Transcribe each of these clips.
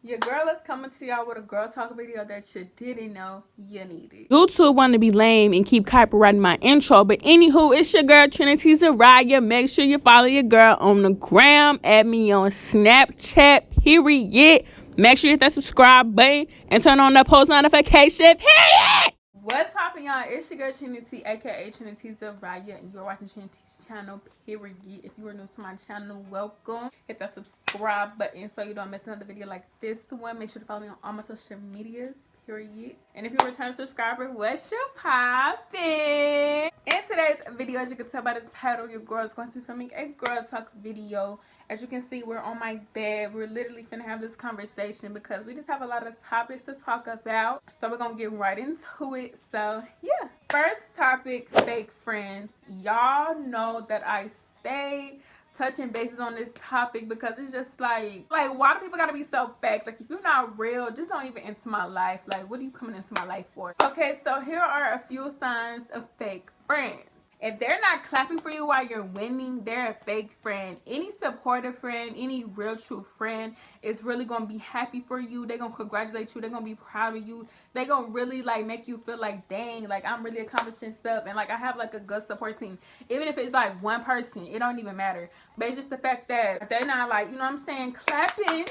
Your girl is coming to y'all with a girl talk video that you didn't know you needed. YouTube want to be lame and keep copyrighting my intro, but anywho, it's your girl Triniteigh Zariah. Make sure you follow your girl on the gram, add me on Snapchat, period. Make sure you hit that subscribe button and turn on that post notification, period. What's poppin', y'all? It's your girl Triniteigh, aka Triniteigh Zariah, and you're watching Triniteigh's channel, period. If you are new to my channel, welcome. Hit that subscribe button so you don't miss another video like this one. Make sure to follow me on all my social medias, period. And if you're a return subscriber, what's your poppin'? In today's video, as you can tell by the title, your girl is going to be filming a girl talk video. As you can see, we're on my bed. We're literally finna have this conversation because we just have a lot of topics to talk about. So we're gonna get right into it. So yeah. First topic, fake friends. Y'all know that I stay touching bases on this topic because it's just like why do people gotta be so fake? Like, if you're not real, just don't even enter my life. Like, what are you coming into my life for? Okay, so here are a few signs of fake friends. If they're not clapping for you while you're winning, they're a fake friend. Any supportive friend, any real true friend is really going to be happy for you. They're going to congratulate you. They're going to be proud of you. They're going to really like make you feel like, dang, like I'm really accomplishing stuff. And like I have like a good support team. Even if it's like one person, it don't even matter. But it's just the fact that they're not like, you know what I'm saying, clapping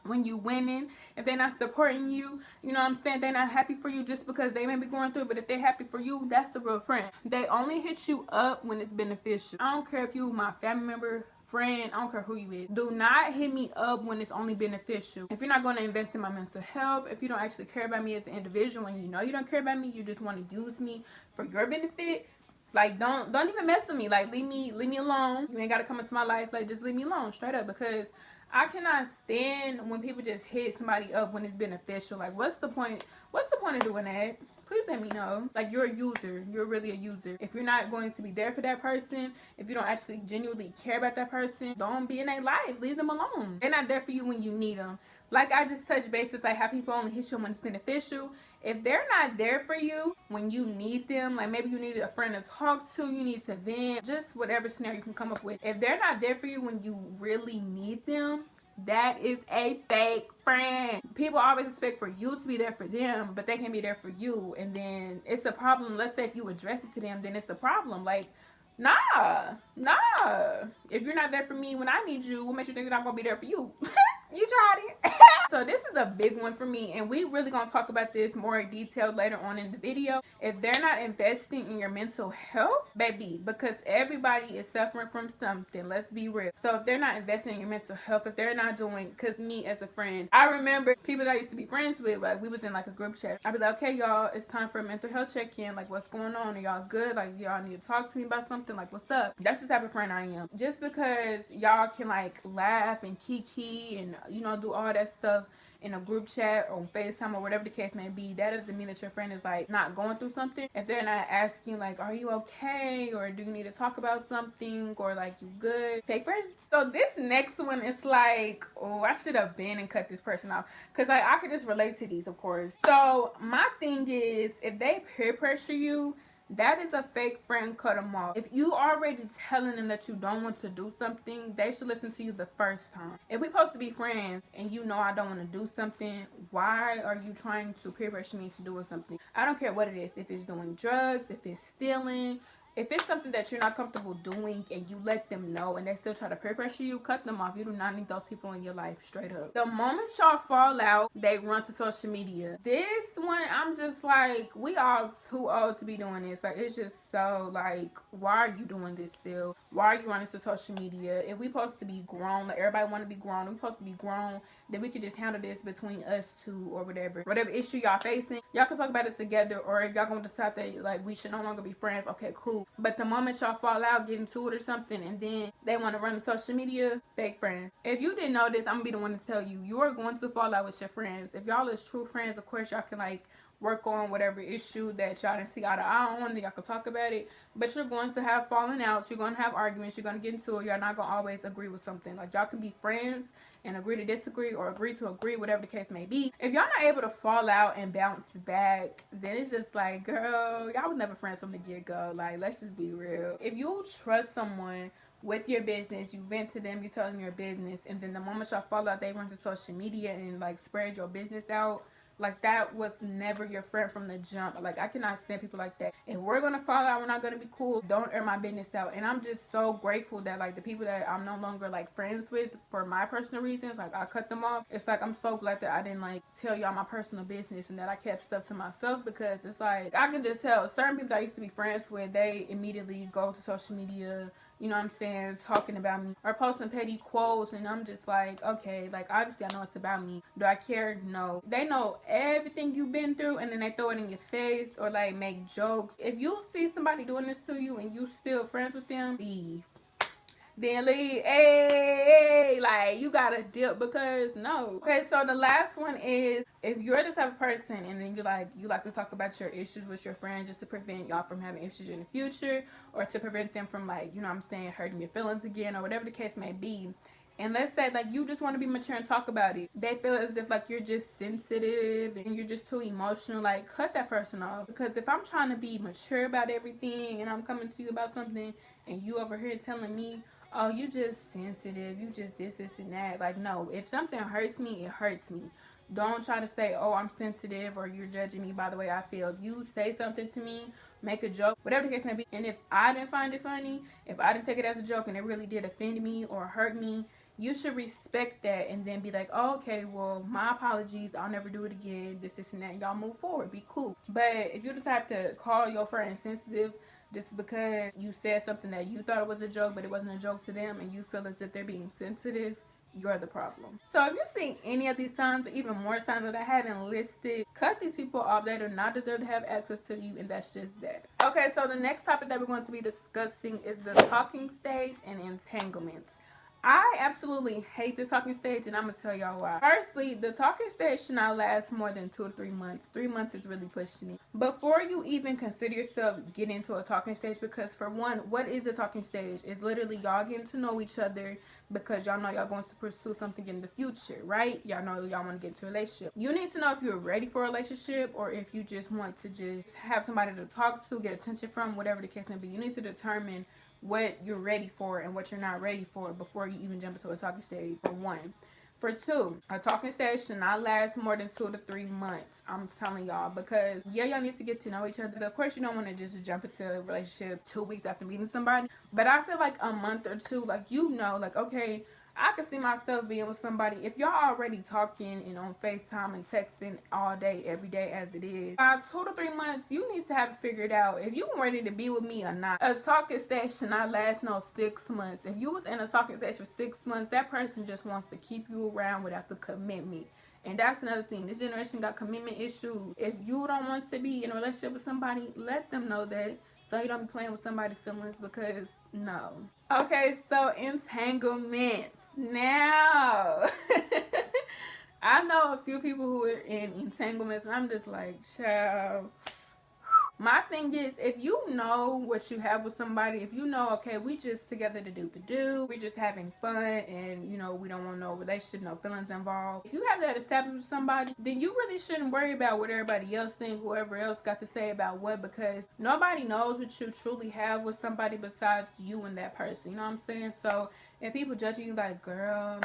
when you winning. If they're not supporting you, you know what I'm saying, they're not happy for you just because they may be going through it. But if they're happy for you, that's the real friend. They only hit you up when it's beneficial. I don't care if you my family member, friend, I don't care who you is. Do not hit me up when it's only beneficial. If you're not going to invest in my mental health, if you don't actually care about me as an individual, and you know you don't care about me, you just want to use me for your benefit, like don't even mess with me. Like, leave me alone. You ain't gotta come into my life. Like, just leave me alone, straight up. Because I cannot stand when people just hit somebody up when it's beneficial. Like, what's the point? What's the point of doing that? Please let me know. Like, you're a user. You're really a user. If you're not going to be there for that person, if you don't actually genuinely care about that person, don't be in their life. Leave them alone. They're not there for you when you need them. Like I just touched bases, like how people only hit you when it's beneficial. If they're not there for you when you need them, like maybe you need a friend to talk to, you need to vent, just whatever scenario you can come up with. If they're not there for you when you really need them, that is a fake friend. People always expect for you to be there for them, but they can't be there for you. And then it's a problem. Let's say if you address it to them, then it's a problem. Like, nah. If you're not there for me when I need you, what makes you think that I'm going to be there for you? You tried it. So this is a big one for me, and we really gonna talk about this more in detail later on in the video. If they're not investing in your mental health, baby, because everybody is suffering from something, let's be real. So if they're not investing in your mental health, if they're not doing, because me as a friend, I remember people that I used to be friends with, like we was in like a group chat. I'd be like, okay y'all, it's time for a mental health check-in. Like, what's going on? Are y'all good? Like, y'all need to talk to me about something? Like, what's up? That's the type of friend I am. Just because y'all can like laugh and kiki and, you know, do all that stuff in a group chat or on FaceTime or whatever the case may be, that doesn't mean that your friend is like not going through something. If they're not asking like, are you okay, or do you need to talk about something, or like, you good, fake friend. So this next one is like, oh, I should have been and cut this person off, because like I could just relate to these, of course. So my thing is, if they peer pressure you, that is a fake friend. Cut them off. If you already telling them that you don't want to do something, they should listen to you the first time. If we supposed to be friends and you know I don't want to do something, why are you trying to peer pressure me to do something? I don't care what it is. If it's doing drugs, if it's stealing, if it's something that you're not comfortable doing and you let them know and they still try to peer pressure you, cut them off. You do not need those people in your life, straight up. The moment y'all fall out, they run to social media. This one, I'm just like, we all too old to be doing this. Like, it's just so like, why are you doing this still? Why are you running to social media? If we supposed to be grown, like everybody want to be grown, we supposed to be grown, then we could just handle this between us two or whatever. Whatever issue y'all facing, y'all can talk about it together. Or if y'all gonna decide that like we should no longer be friends, okay, cool. But the moment y'all fall out, get into it or something, and then they want to run to social media, fake friend. If you didn't know this, I'm gonna be the one to tell you, you are going to fall out with your friends. If y'all is true friends, of course y'all can like work on whatever issue that y'all didn't see eye to eye on, y'all can talk about it. But you're going to have falling outs, you're going to have arguments, you're going to get into it, you're not going to always agree with something. Like, y'all can be friends and agree to disagree, or agree to agree, whatever the case may be. If y'all not able to fall out and bounce back, then it's just like, girl, y'all was never friends from the get-go. Like, let's just be real. If you trust someone with your business, you vent to them, you tell them your business, and then the moment y'all fall out, they run to social media and like spread your business out. Like, that was never your friend from the jump. Like, I cannot stand people like that. If we're gonna fall out, we're not gonna be cool. Don't air my business out. And I'm just so grateful that like the people that I'm no longer like friends with for my personal reasons, like I cut them off. It's like I'm so glad that I didn't like tell y'all my personal business and that I kept stuff to myself, because it's like I can just tell certain people that I used to be friends with, they immediately go to social media, you know what I'm saying, talking about me or posting petty quotes, and I'm just like, okay, like obviously I know it's about me. Do I care? No. They know everything you've been through, and then they throw it in your face or like make jokes. If you see somebody doing this to you and you still friends with them, leave. Then leave. Hey, like you gotta dip, because no. Okay, so the last one is, if you're the type of person and then you like to talk about your issues with your friends just to prevent y'all from having issues in the future, or to prevent them from like, you know what I'm saying, hurting your feelings again, or whatever the case may be. And let's say like you just want to be mature and talk about it. They feel as if like you're just sensitive and you're just too emotional. Like, cut that person off. Because if I'm trying to be mature about everything and I'm coming to you about something and you over here telling me, oh, you just sensitive, you just this and that. Like, no, if something hurts me, it hurts me. Don't try to say, oh, I'm sensitive, or you're judging me by the way I feel. If you say something to me, make a joke, whatever the case may be, and if I didn't find it funny, if I didn't take it as a joke and it really did offend me or hurt me, you should respect that and then be like, oh, okay, well, my apologies, I'll never do it again, this and that, and y'all move forward, be cool. But if you decide to call your friend insensitive just because you said something that you thought it was a joke but it wasn't a joke to them, and you feel as if they're being sensitive, you're the problem. So if you see any of these signs, or even more signs that I haven't listed, cut these people off. They do not deserve to have access to you, and that's just that. Okay, so the next topic that we're going to be discussing is the talking stage and entanglements. I absolutely hate the talking stage, and I'm going to tell y'all why. Firstly, the talking stage should not last more than 2 to 3 months. 3 months is really pushing it. Before you even consider yourself getting into a talking stage, because for one, what is the talking stage? It's literally y'all getting to know each other, because y'all know y'all going to pursue something in the future, right? Y'all know y'all want to get into a relationship. You need to know if you're ready for a relationship, or if you just want to just have somebody to talk to, get attention from, whatever the case may be. You need to determine what you're ready for and what you're not ready for before you even jump into a talking stage, for one. For two, a talking stage should not last more than 2 to 3 months. I'm telling y'all, because yeah, y'all need to get to know each other. Of course, you don't want to just jump into a relationship 2 weeks after meeting somebody, but I feel like a month or two, like, you know, like, okay, I can see myself being with somebody. If y'all already talking and on FaceTime and texting all day, every day as it is, by 2 to 3 months, you need to have it figured out if you ready to be with me or not. A talking stage should not last no 6 months. If you was in a talking stage for 6 months, that person just wants to keep you around without the commitment. And that's another thing. This generation got commitment issues. If you don't want to be in a relationship with somebody, let them know that, so you don't be playing with somebody's feelings, because no. Okay, so entanglements. Now, I know a few people who are in entanglements, and I'm just like, child. My thing is, if you know what you have with somebody, if you know, okay, we just together to do the do, we're just having fun, and you know, we don't want no relationship, no feelings involved. If you have that established with somebody, then you really shouldn't worry about what everybody else thinks, whoever else got to say about what, because nobody knows what you truly have with somebody besides you and that person. You know what I'm saying? So if people judging you like, girl,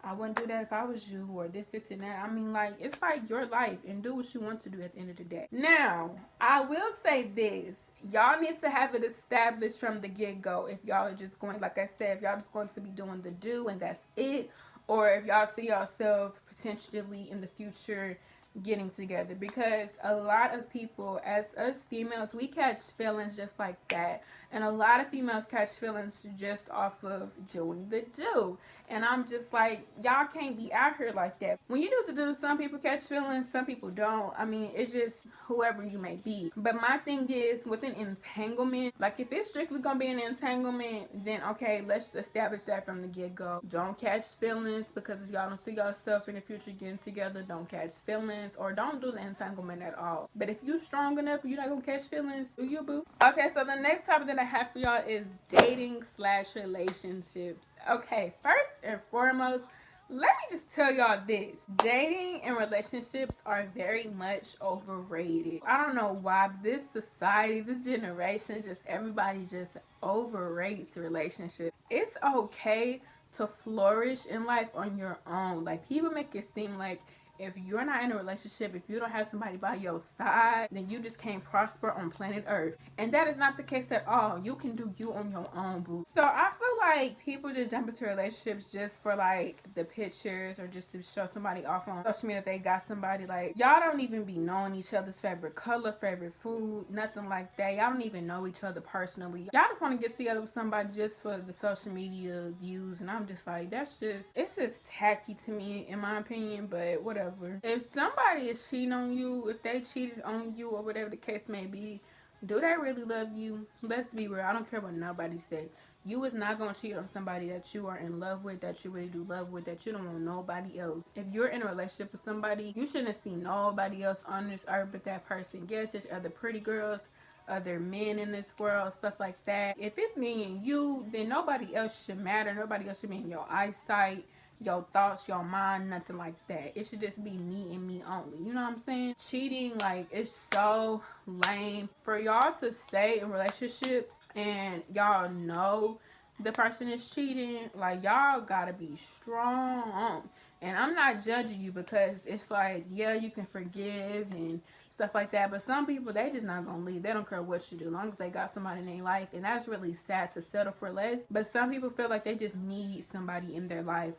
I wouldn't do that if I was you, or this, and that. I mean, like, it's like your life, and do what you want to do at the end of the day. Now, I will say this. Y'all need to have it established from the get-go. If y'all are just going, like I said, if y'all just going to be doing the do and that's it, or if y'all see yourself potentially in the future getting together, because a lot of people, as us females, we catch feelings just like that, and a lot of females catch feelings just off of doing the do, and I'm just like, y'all can't be out here like that. When you do the do, some people catch feelings, some people don't. I mean, it's just whoever you may be. But my thing is, with an entanglement, like, if it's strictly gonna be an entanglement, then okay, let's establish that from the get-go. Don't catch feelings, because if y'all don't see yourself in the future getting together, don't catch feelings, or don't do the entanglement at all. But if you strong enough, you're not gonna catch feelings, do you, boo? Okay, so the next topic that I have for y'all is dating/relationships. Okay, first and foremost, Let me just tell y'all this. Dating and relationships are very much overrated. I don't know why, but this society, this generation, just everybody just overrates relationships. It's okay to flourish in life on your own. Like, people make it seem like if you're not in a relationship, if you don't have somebody by your side, then you just can't prosper on planet Earth. And that is not the case at all. You can do you on your own, boo. So I feel like people just jump into relationships just for like the pictures or just to show somebody off on social media that they got somebody. Like, y'all don't even be knowing each other's favorite color, favorite food, nothing like that. Y'all don't even know each other personally. Y'all just want to get together with somebody just for the social media views. And I'm just like, it's just tacky to me, in my opinion, but whatever. If somebody is cheating on you, if they cheated on you or whatever the case may be, do they really love you? Let's be real. I don't care what nobody said. You is not going to cheat on somebody that you are in love with, that you really do love with, that you don't want nobody else. If you're in a relationship with somebody, you shouldn't see nobody else on this earth but that person. Yes, there's other pretty girls, other men in this world, stuff like that. If it's me and you, then nobody else should matter. Nobody else should be in your eyesight, your thoughts, your mind, nothing like that. It should just be me and me only. You know what I'm saying? Cheating, like, it's so lame. For y'all to stay in relationships and y'all know the person is cheating, like, y'all gotta be strong. And I'm not judging you, because it's like, yeah, you can forgive and stuff like that, but some people, they just not gonna leave. They don't care what you do, as long as they got somebody in their life. And that's really sad, to settle for less. But some people feel like they just need somebody in their life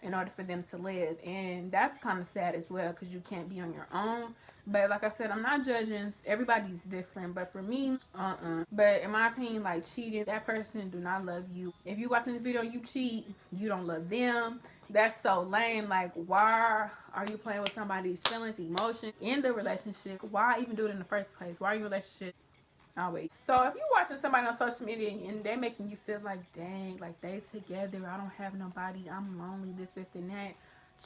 in order for them to live, and that's kind of sad as well, because you can't be on your own. But like I said, I'm not judging. Everybody's different, but for me, but in my opinion, like, cheating, that person do not love you. If you watching this video and you cheat, you don't love them. That's so lame. Like, why are you playing with somebody's feelings, emotions in the relationship? Why even do it in the first place? Why are you in a relationship? Always. So if you're watching somebody on social media and they're making you feel like, dang, like, they together, I don't have nobody, I'm lonely, this and that,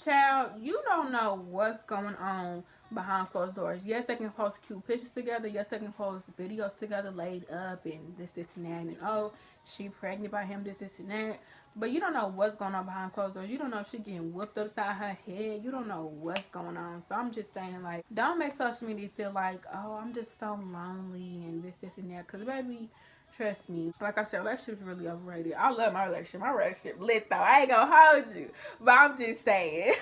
child, you don't know what's going on behind closed doors. Yes, they can post cute pictures together. Yes, they can post videos together laid up and this and that, and oh, she pregnant by him, this and that. But you don't know what's going on behind closed doors. You don't know if she getting whooped upside her head. You don't know what's going on. So I'm just saying, like, don't make social media feel like, oh, I'm just so lonely and this and that. Because, baby, trust me, like I said, relationship's really overrated. I love my relationship. My relationship lit, though. I ain't gonna hold you. But I'm just saying.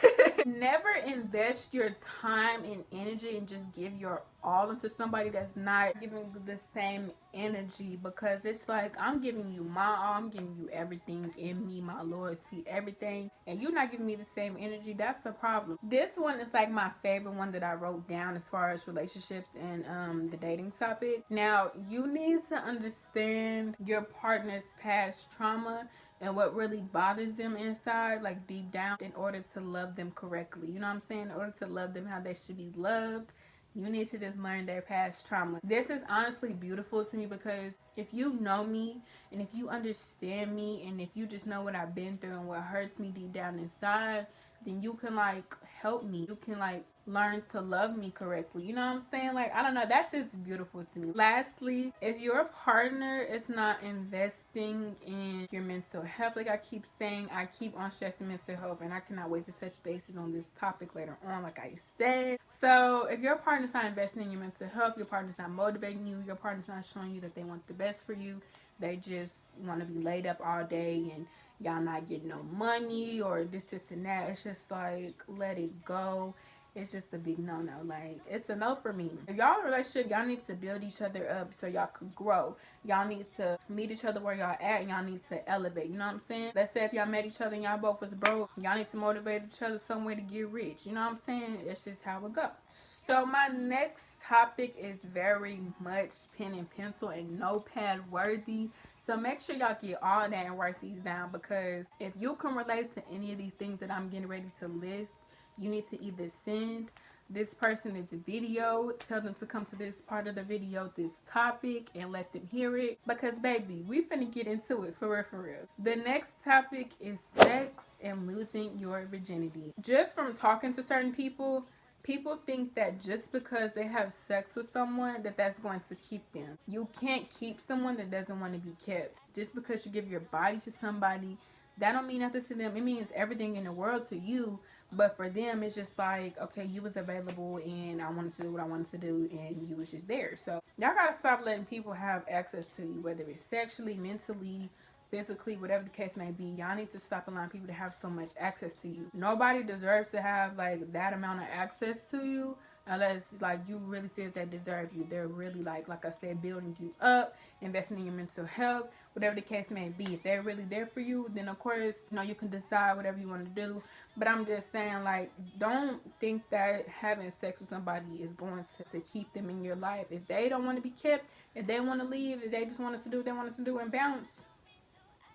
Never invest your time and energy and just give your all into somebody that's not giving you the same energy, because it's like, I'm giving you my all, I'm giving you everything in me, my loyalty, everything, and you're not giving me the same energy. That's the problem. This one is like my favorite one that I wrote down as far as relationships and the dating topic. Now, you need to understand your partner's past trauma and what really bothers them inside, like deep down, in order to love them correctly. You know what I'm saying? In order to love them how they should be loved, you need to just learn their past trauma. This is honestly beautiful to me, because if you know me and if you understand me and if you just know what I've been through and what hurts me deep down inside, then you can, like, help me. You can, like, learn to love me correctly. You know what I'm saying? Like, I don't know. That's just beautiful to me. Lastly, if your partner is not investing in your mental health, like I keep saying, I keep on stressing mental health, and I cannot wait to touch bases on this topic later on, like I said. So if your partner's not investing in your mental health, your partner's not motivating you, your partner's not showing you that they want the best for you, they just want to be laid up all day and y'all not getting no money or this and that, it's just like, let it go. It's just a big no-no. Like, it's a no for me. If y'all in a relationship, y'all need to build each other up so y'all could grow. Y'all need to meet each other where y'all at, and y'all need to elevate. You know what I'm saying? Let's say if y'all met each other and y'all both was broke, y'all need to motivate each other some way to get rich. You know what I'm saying? It's just how it goes. So my next topic is very much pen and pencil and notepad worthy. So make sure y'all get all that and write these down, because if you can relate to any of these things that I'm getting ready to list, you need to either send this person this video, tell them to come to this part of the video, this topic, and let them hear it. Because, baby, we finna get into it, for real, for real. The next topic is sex and losing your virginity. Just from talking to certain people, people think that just because they have sex with someone, that that's going to keep them. You can't keep someone that doesn't want to be kept. Just because you give your body to somebody that don't mean nothing to them. It means everything in the world to you. But for them, it's just like, okay, you was available and I wanted to do what I wanted to do and you was just there. So y'all gotta stop letting people have access to you, whether it's sexually, mentally, physically, whatever the case may be. Y'all need to stop allowing people to have so much access to you. Nobody deserves to have like that amount of access to you unless like you really see that they deserve you. They're really like I said, building you up, investing in your mental health, whatever the case may be. If they're really there for you, then of course, you can decide whatever you want to do. But I'm just saying, like, don't think that having sex with somebody is going to keep them in your life. If they don't want to be kept, if they want to leave, if they just want us to do what they want us to do and bounce.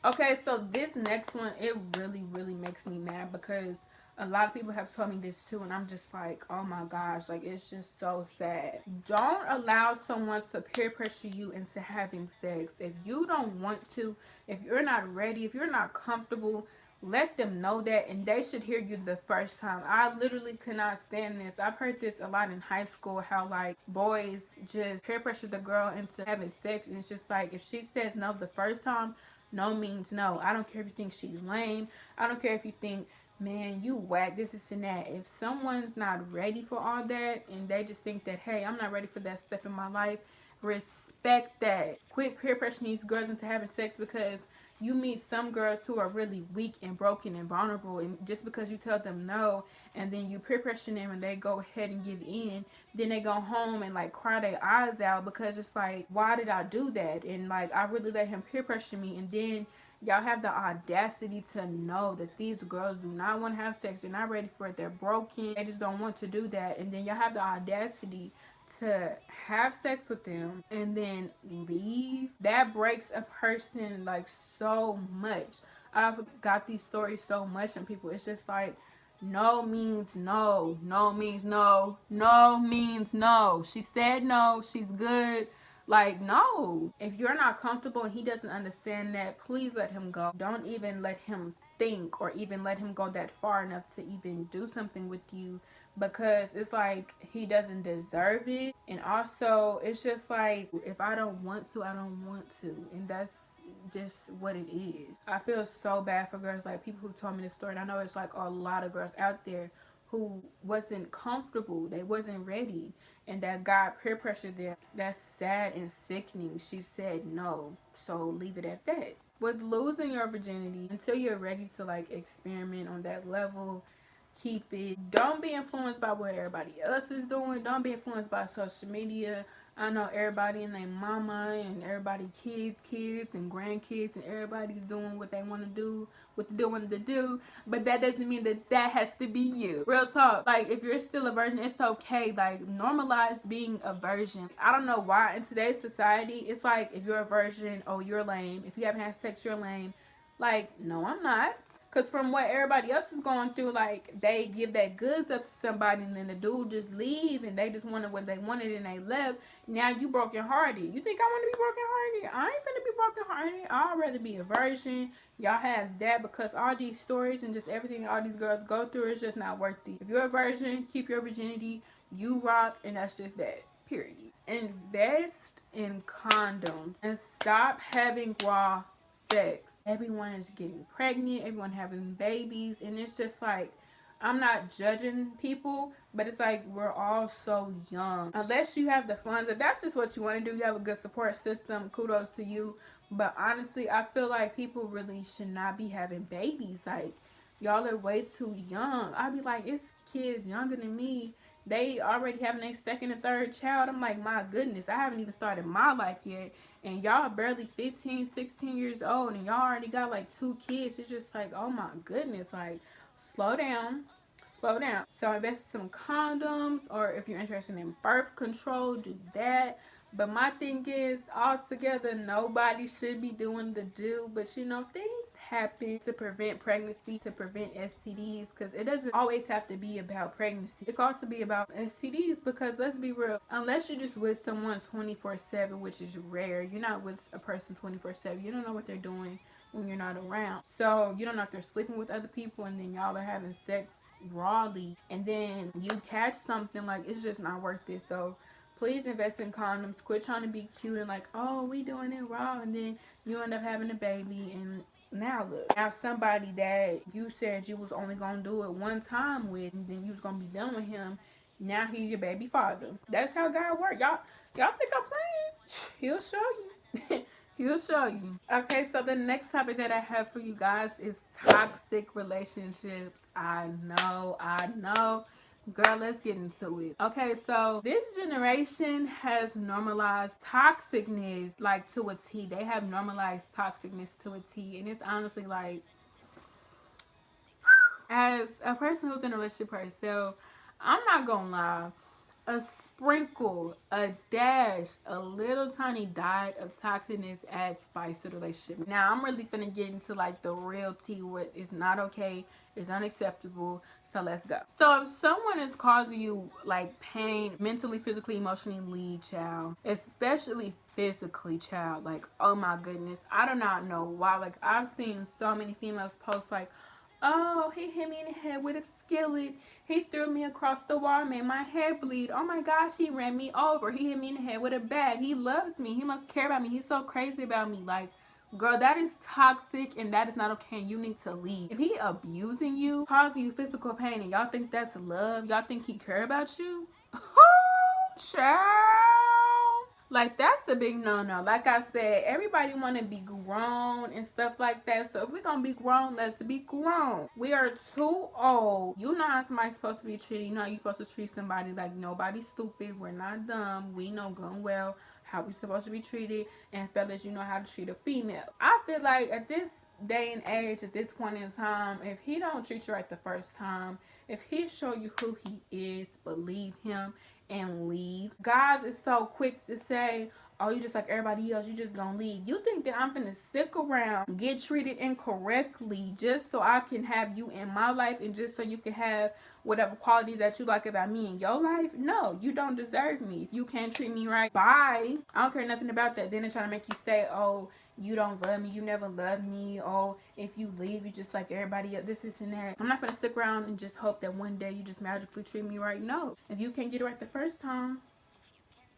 Okay, so this next one, it really, really makes me mad because a lot of people have told me this too, and I'm just like, oh my gosh, like, it's just so sad. Don't allow someone to peer pressure you into having sex. If you don't want to, if you're not ready, if you're not comfortable, let them know that, and they should hear you the first time. I literally could not stand this. I've heard this a lot in high school, how like boys just peer pressure the girl into having sex, and it's just like, if she says no the first time, no means no. I don't care if you think she's lame. I don't care if you think, man, you whack, this and that. If someone's not ready for all that and they just think that, hey, I'm not ready for that step in my life, respect that. Quit peer pressuring these girls into having sex because you meet some girls who are really weak and broken and vulnerable, and just because you tell them no and then you peer pressure them and they go ahead and give in, then they go home and like cry their eyes out because it's like, why did I do that? And like, I really let him peer pressure me. And then y'all have the audacity to know that these girls do not want to have sex, they're not ready for it, they're broken, they just don't want to do that. And then y'all have the audacity to have sex with them and then leave. That breaks a person like so much. I've got these stories so much from people. It's just like, no means no. No means no. No means no. She said no. She's good. Like, no. If you're not comfortable and he doesn't understand that, please let him go. Don't even let him think or even let him go that far enough to even do something with you, because it's like he doesn't deserve it. And also, it's just like, if I don't want to, I don't want to. And that's just what it is. I feel so bad for girls, like people who told me this story. And I know it's like a lot of girls out there who wasn't comfortable, they wasn't ready, and that God peer pressured them. That's sad and sickening. She said no, so leave it at that. With losing your virginity, until you're ready to like experiment on that level, keep it. Don't be influenced by what everybody else is doing. Don't be influenced by social media. I know everybody and their mama and everybody kids and grandkids and everybody's doing what they want to do, what they want to do, but that doesn't mean that that has to be you. Real talk. Like, if you're still a virgin, it's okay. Like, normalize being a virgin. I don't know why in today's society it's like, if you're a virgin, oh, you're lame. If you haven't had sex, you're lame. Like, no, I'm not. Because from what everybody else is going through, like, they give that goods up to somebody and then the dude just leave and they just wanted what they wanted and they left. Now you broken hearted. You think I want to be broken hearted? I ain't finna be broken hearted. I'd rather be a virgin. Y'all have that, because all these stories and just everything all these girls go through is just not worth it. If you're a virgin, keep your virginity. You rock, and that's just that. Period. Invest in condoms and stop having raw sex. Everyone is getting pregnant, everyone having babies, and it's just like, I'm not judging people, but it's like, we're all so young. Unless you have the funds, if that's just what you want to do, you have a good support system, kudos to you. But honestly, I feel like people really should not be having babies. Like, y'all are way too young. I'd be like, it's kids younger than me, they already having their second and third child. I'm like, my goodness, I haven't even started my life yet. And y'all barely 15, 16 years old. And y'all already got like 2 kids. It's just like, oh my goodness. Like, slow down. Slow down. So invest in some condoms. Or if you're interested in birth control, do that. But my thing is, altogether, nobody should be doing the do. But things happen to prevent pregnancy, to prevent STDs, because it doesn't always have to be about pregnancy. It can also be about STDs, because let's be real, unless you're just with someone 24/7, which is rare, you're not with a person 24/7. You don't know what they're doing when you're not around. So you don't know if they're sleeping with other people and then y'all are having sex rawly and then you catch something. Like, it's just not worth it. So please invest in condoms. Quit trying to be cute and like, oh, we doing it raw, and then you end up having a baby and Now look, now somebody that you said you was only gonna do it one time with, and then you was gonna be done with him. Now he's your baby father. That's how God works. Y'all think I'm playing? He'll show you. He'll show you. Okay, so the next topic that I have for you guys is toxic relationships. I know. Girl, let's get into it. Okay, so this generation has normalized toxicness like to a T. They have normalized toxicness to a T. And it's honestly like, as a person who's in a relationship herself, I'm not gonna lie. A sprinkle, a dash, a little tiny dot of toxicness adds spice to the relationship. Now I'm really finna get into like the real tea, what is not okay, is unacceptable. So let's go. So if someone is causing you like pain, mentally, physically, emotionally, child, especially physically, child, like oh my goodness, I do not know why. Like I've seen so many females post like, oh, he hit me in the head with a skillet. He threw me across the wall, made my head bleed. Oh my gosh, he ran me over. He hit me in the head with a bat. He loves me. He must care about me. He's so crazy about me. Like, girl, that is toxic and that is not okay. You need to leave. If he abusing you, causing you physical pain, and y'all think that's love, y'all think he care about you? Child. Like that's the big no-no. Like I said, everybody want to be grown and stuff like that. So if we're gonna be grown, let's be grown. We are too old. You know how somebody's supposed to be treated. You know how you're supposed to treat somebody. Like nobody's stupid. We're not dumb. We know good and well how we supposed to be treated. And fellas, you know how to treat a female. I feel like at this day and age, at this point in time, if he don't treat you right the first time, if he show you who he is, believe him and leave. Guys is so quick to say, oh, you just like everybody else, you just gonna leave. You think that I'm gonna stick around, get treated incorrectly just so I can have you in my life and just so you can have whatever qualities that you like about me in your life? No, you don't deserve me. If you can't treat me right, bye. I don't care nothing about that. Then they're trying to make you stay, oh, you don't love me, you never loved me, oh, if you leave, you just like everybody else, this and that. I'm not gonna stick around and just hope that one day you just magically treat me right. No. If you can't get it right the first time,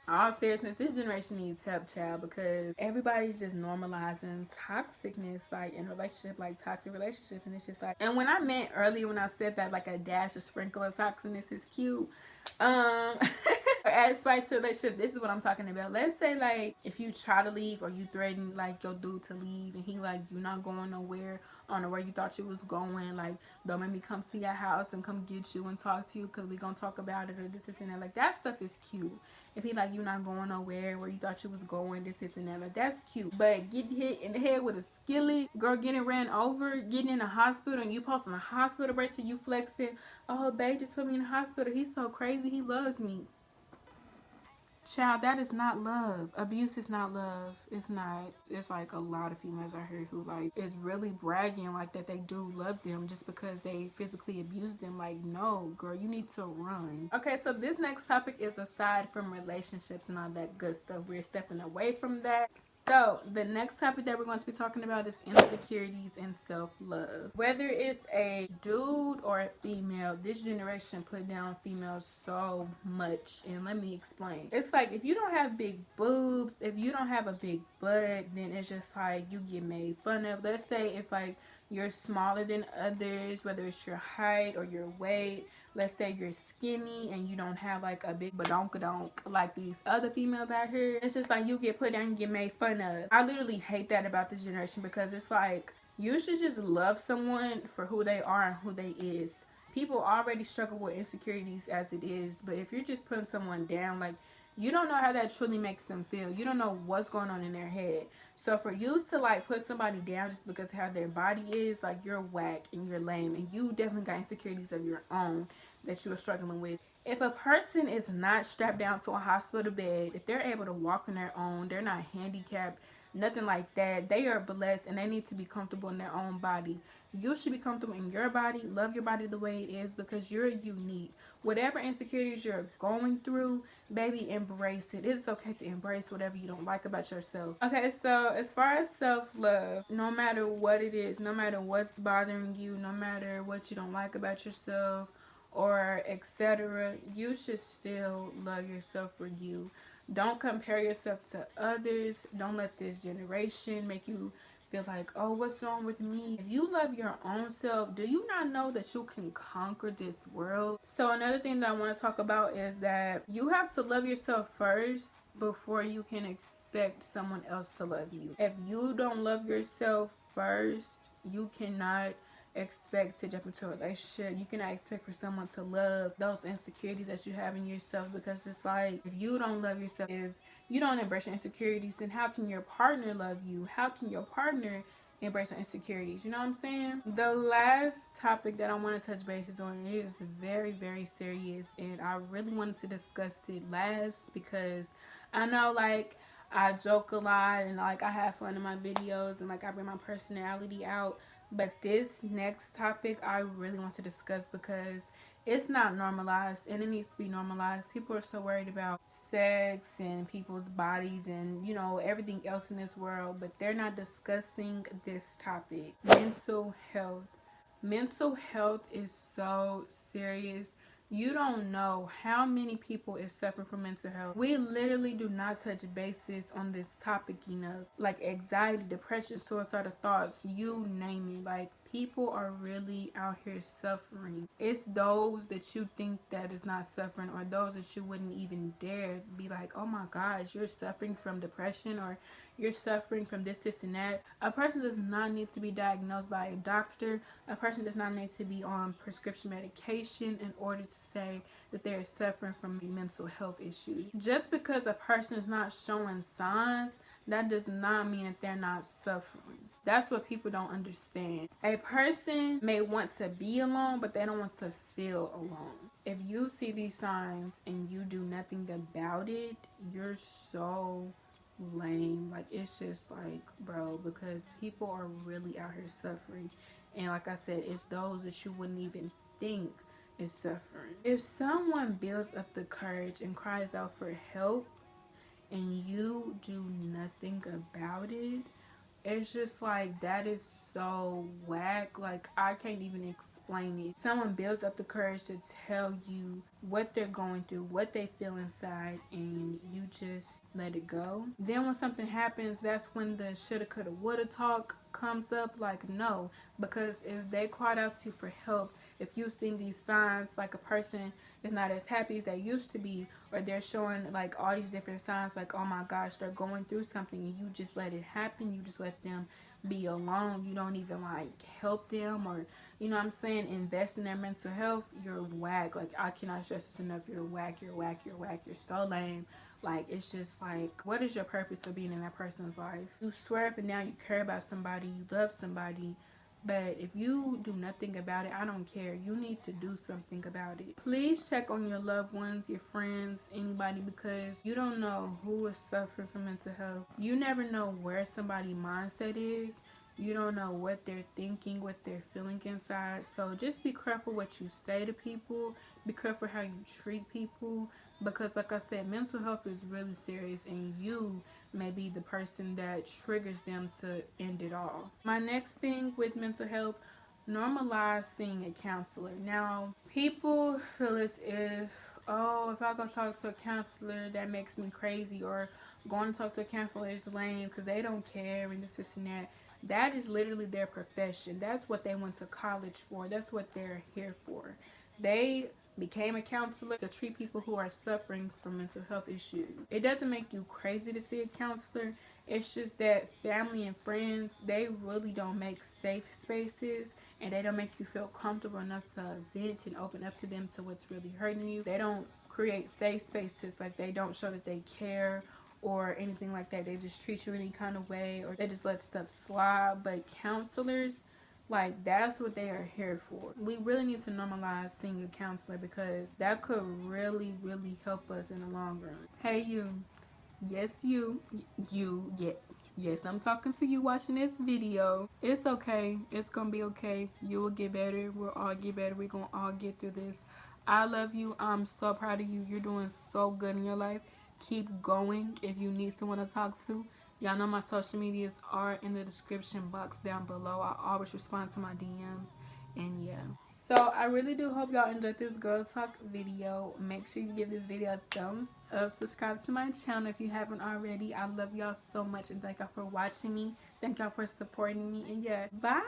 all seriousness, this generation needs help, child, because everybody's just normalizing toxicness, like in relationship, like toxic relationships, and it's just like. And when I meant earlier when I said that like a dash, a sprinkle of toxicness is cute, add spice to relationship, this is what I'm talking about. Let's say like if you try to leave or you threaten like your dude to leave, and he like you not going nowhere, on where you thought you was going, like don't make me come see your house and come get you and talk to you because we gonna talk about it or this and that. Like that stuff is cute. If he like you not going nowhere where you thought you was going, this and that, like that's cute. But getting hit in the head with a skillet, girl, getting ran over, getting in a hospital, and you posting a hospital bracelet, you flexing, oh babe just put me in the hospital, he's so crazy, he loves me. Child, that is not love. Abuse is not love. It's not. It's like a lot of females out here who like is really bragging like that they do love them just because they physically abuse them. Like, no, girl, you need to run. Okay, so this next topic is aside from relationships and all that good stuff. We're stepping away from that. So, the next topic that we're going to be talking about is insecurities and self-love. Whether it's a dude or a female, this generation put down females so much. And let me explain. It's like if you don't have big boobs, if you don't have a big butt, then it's just like you get made fun of. Let's say if like you're smaller than others, whether it's your height or your weight. Let's say you're skinny and you don't have like a big badonkadonk like these other females out here. It's just like you get put down and get made fun of. I literally hate that about this generation because it's like you should just love someone for who they are and who they is. People already struggle with insecurities as it is, but if you're just putting someone down, like you don't know how that truly makes them feel. You don't know what's going on in their head. So for you to like put somebody down just because of how their body is, like you're whack and you're lame and you definitely got insecurities of your own that you are struggling with. If a person is not strapped down to a hospital bed, if they're able to walk on their own, they're not handicapped, nothing like that, they are blessed and they need to be comfortable in their own body. You should be comfortable in your body, love your body the way it is because you're unique. Whatever insecurities you're going through, baby, embrace it. It's okay to embrace whatever you don't like about yourself. Okay, so as far as self-love, no matter what it is, no matter what's bothering you, no matter what you don't like about yourself, or etc., you should still love yourself for you. Don't compare yourself to others. Don't let this generation make you feel like, oh, what's wrong with me? If you love your own self, do you not know that you can conquer this world? So another thing that I want to talk about is that you have to love yourself first before you can expect someone else to love you. If you don't love yourself first, you cannot expect to jump into a relationship. You cannot expect for someone to love those insecurities that you have in yourself, because it's like, if you don't love yourself, if you don't embrace your insecurities, then how can your partner love you? How can your partner embrace your insecurities? You know what I'm saying? The last topic that I want to touch bases on, it is very, very serious, and I really wanted to discuss it last because I know, like, I joke a lot and like I have fun in my videos and like I bring my personality out. But this next topic I really want to discuss because it's not normalized and it needs to be normalized. People are so worried about sex and people's bodies and, you know, everything else in this world, but they're not discussing this topic: mental health. Mental health is so serious. You don't know how many people is suffering from mental health. We literally do not touch bases on this topic enough. Like anxiety, depression, suicidal thoughts, you name it. Like, people are really out here suffering. It's those that you think that is not suffering, or those that you wouldn't even dare be like, oh my gosh, you're suffering from depression, or you're suffering from this, and that. A person does not need to be diagnosed by a doctor. A person does not need to be on prescription medication in order to say that they're suffering from mental health issues. Just because a person is not showing signs, that does not mean that they're not suffering. That's what people don't understand. A person may want to be alone, but they don't want to feel alone. If you see these signs and you do nothing about it, you're so lame. Like, it's just like, bro, because people are really out here suffering. And like I said, it's those that you wouldn't even think is suffering. If someone builds up the courage and cries out for help and you do nothing about it, it's just like, that is so whack. Like, I can't even explain it. Someone builds up the courage to tell you what they're going through, what they feel inside, and you just let it go. Then when something happens, that's when the shoulda, coulda, woulda talk comes up. Like, no, because if they cried out to you for help, if you've seen these signs, like a person is not as happy as they used to be, or they're showing like all these different signs, like, oh my gosh, they're going through something, and you just let it happen, you just let them be alone, you don't even like help them, or, you know what I'm saying, invest in their mental health, you're whack. Like, I cannot stress this enough. You're whack, you're whack, you're whack, you're so lame. Like, it's just like, what is your purpose of being in that person's life? You swear up and down you care about somebody, you love somebody, but if you do nothing about it, I don't care. You need to do something about it. Please check on your loved ones, your friends, anybody, because you don't know who is suffering from mental health. You never know where somebody's mindset is. You don't know what they're thinking, what they're feeling inside. So just be careful what you say to people. Be careful how you treat people. Because like I said, mental health is really serious, and you may be the person that triggers them to end it all. My next thing with mental health, normalize seeing a counselor. Now, people feel as if, oh, if I go talk to a counselor, that makes me crazy, or going to talk to a counselor is lame because they don't care and this and that. That is literally their profession. That's what they went to college for. That's what they're here for. They became a counselor to treat people who are suffering from mental health issues. It doesn't make you crazy to see a counselor. It's just that family and friends, they really don't make safe spaces, and they don't make you feel comfortable enough to vent and open up to them to what's really hurting you. They don't create safe spaces. Like, they don't show that they care or anything like that. They just treat you any kind of way, or they just let stuff slide. But counselors, like, that's what they are here for. We really need to normalize seeing a counselor, because that could really, really help us in the long run. Hey, you. Yes, you. Yeah. Yes, I'm talking to you watching this video. It's okay. It's gonna be okay. You will get better. We'll all get better. We're gonna all get through this. I love you. I'm so proud of you. You're doing so good in your life. Keep going. If you need someone to talk to, y'all know my social medias are in the description box down below. I always respond to my DMs. And yeah. So I really do hope y'all enjoyed this girl talk video. Make sure you give this video a thumbs up. Subscribe to my channel if you haven't already. I love y'all so much and thank y'all for watching me. Thank y'all for supporting me. And yeah, bye.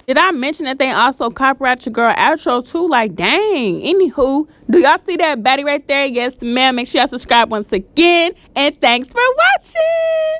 Did I mention that they also copyright your girl outro too? Like, dang. Anywho, do y'all see that baddie right there? Yes, ma'am. Make sure y'all subscribe once again. And thanks for watching.